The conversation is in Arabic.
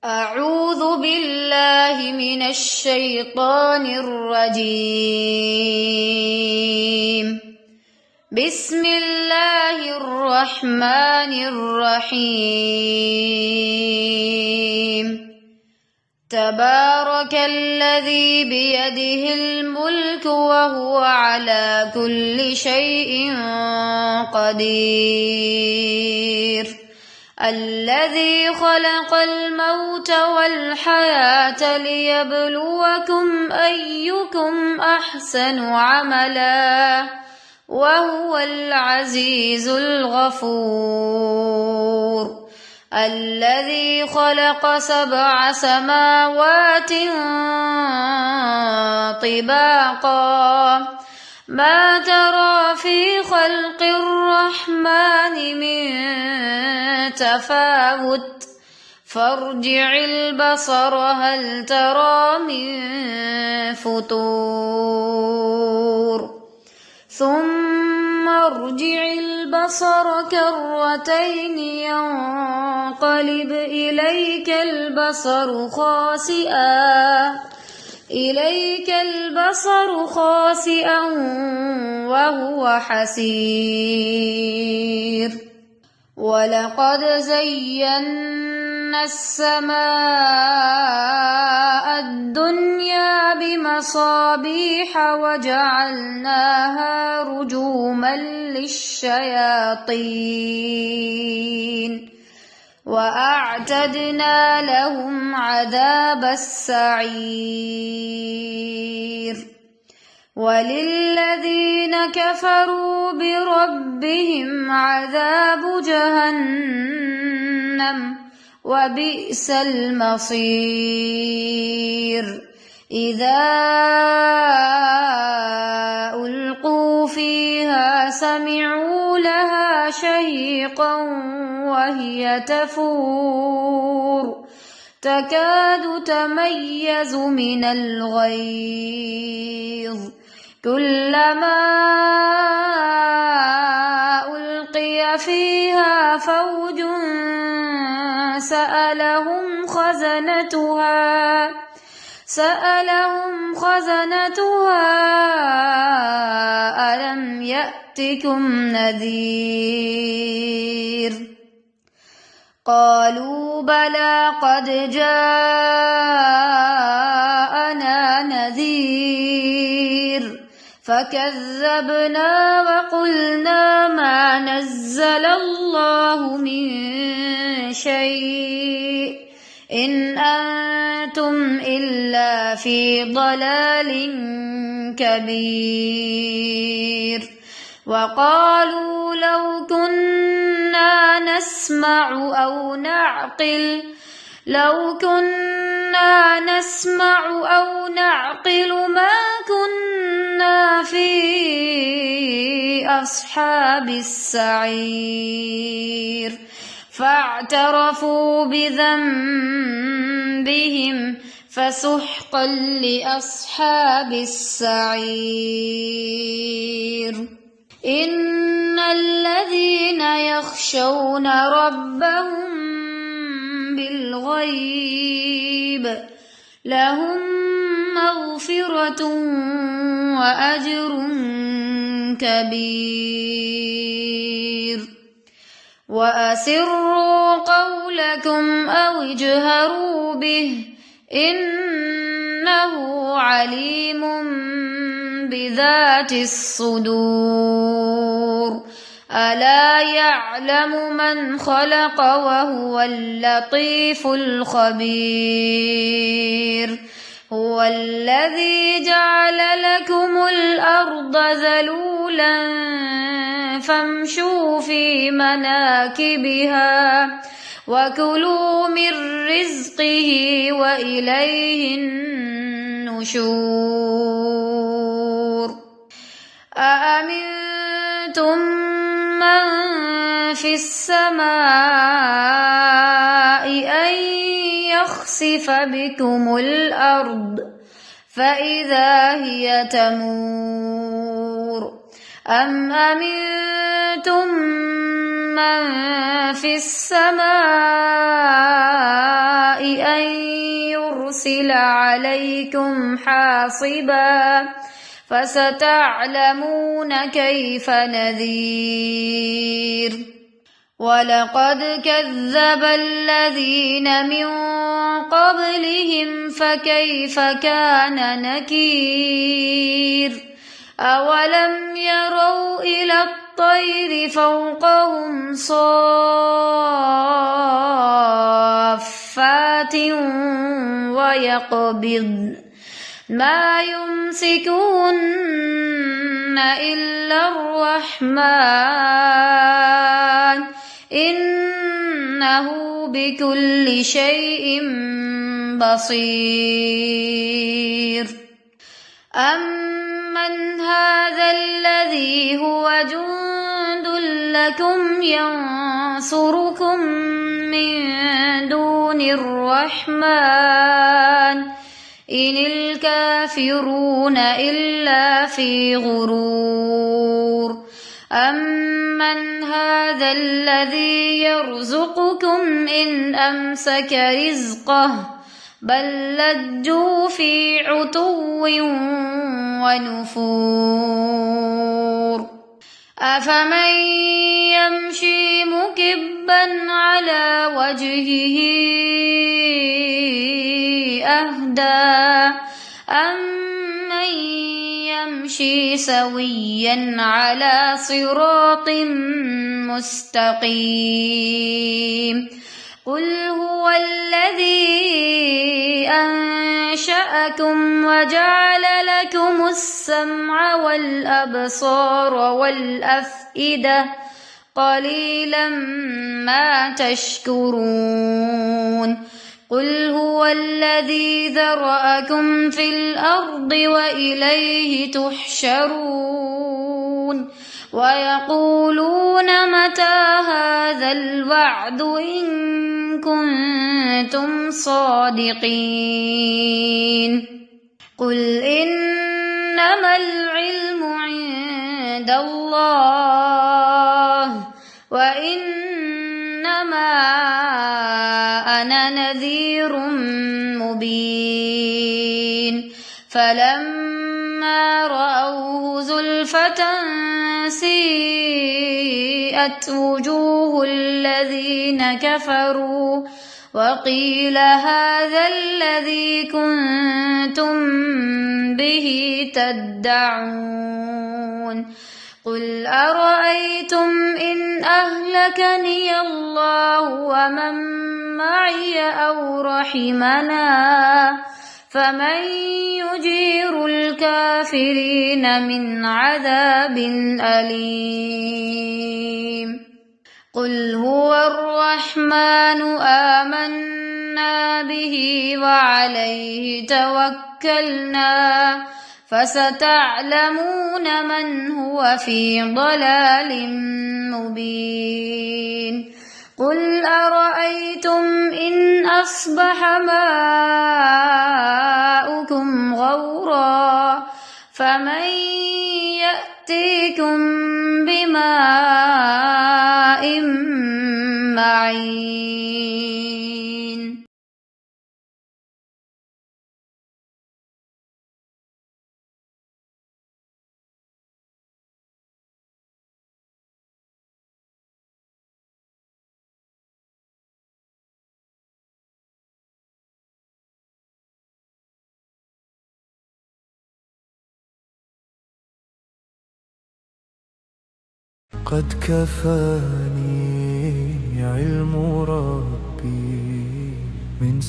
أعوذ بالله من الشيطان الرجيم. بسم الله الرحمن الرحيم. تبارك الذي بيده الملك وهو على كل شيء قدير. الذي خلق الموت والحياة ليبلوكم أيكم أحسن عملا وهو العزيز الغفور. الذي خلق 7 سماوات طباقا ما ترى في خلق الرحمن من تفاوت فارجع البصر هل ترى من فطور ثم ارجع البصر كرتين ينقلب إليك البصر خاسئا وهو حسير. ولقد زينا السماء الدنيا بمصابيح وجعلناها رجوما للشياطين وأعتدنا لهم عذاب السعير. وللذين كفروا بربهم عذاب جهنم وبئس المصير. إذا ألقوا فيها سمعوا لها شهيقا وهي تفور تكاد تميز من الغيظ. كلما ألقي فيها فوج سألهم خزنتها ألم يأتكم نذير؟ قالوا بلى قد جاءنا نذير فكذبنا وقلنا ما نزل الله من شيء إن أنتم إلا في ضلال كبير. وقالوا لو كنا نسمع أو نعقل ما كنا في أصحاب السعير. فاعترفوا بذنبهم فسحقا لأصحاب السعير. إن الذين يخشون ربهم بالغيب لهم مغفرة وأجر كبير. وأسروا قولكم أو اجهروا به إنه عليم بذات الصدور. ألا يعلم من خلق وهو اللطيف الخبير. هو الذي جعل لكم الأرض ذلولا فامشوا في مناكبها وكلوا من رزقه وإليه النشور. أأمنتم من في السماء أن يخسف بكم الأرض فإذا هي تمور أم أمنتم من في السماء أن يرسل عليكم حاصبا فستعلمون كيف نذير ولقد كذب الذين من قبلهم فكيف كان نكير أولم يروا إلى الطير فوقهم صافات ويقبضن ما يمسكون إلا الرحمن إنه بكل شيء بصير أمن هذا الذي هو جند لكم ينصركم من دون الرحمن إن الكافرون إلا في غرور أمن هذا الذي يرزقكم إن أمسك رزقه بل لجوا في عتو ونفور أفمن يمشي مكبا على وجهه أهدى أمن يمشي سويا على صراط مستقيم قل هو الذي أنشأكم وجعل لكم السمع والأبصار والأفئدة قليلا ما تشكرون قل هو الذي ذرأكم في الأرض وإليه تحشرون ويقولون متى هذا الوعد إن كنتم صادقين قل إنما العلم عند الله وإنما أنا نذير مبين فلما رأوه زلفة سيئت وجوه الذين كفروا وقيل هذا الذي كنتم به تدعون قل أرأيتم إن أهلكني الله ومن معي أو رحمنا فمن يجير الكافرين من عذاب أليم قل هو الرحمن آمنا به وعليه توكلنا فستعلمون من هو في ضلال مبين قل أرأيتم إن أصبح ماؤكم غورا فمن يأتيكم بماء معين قد كفاني علم ربي من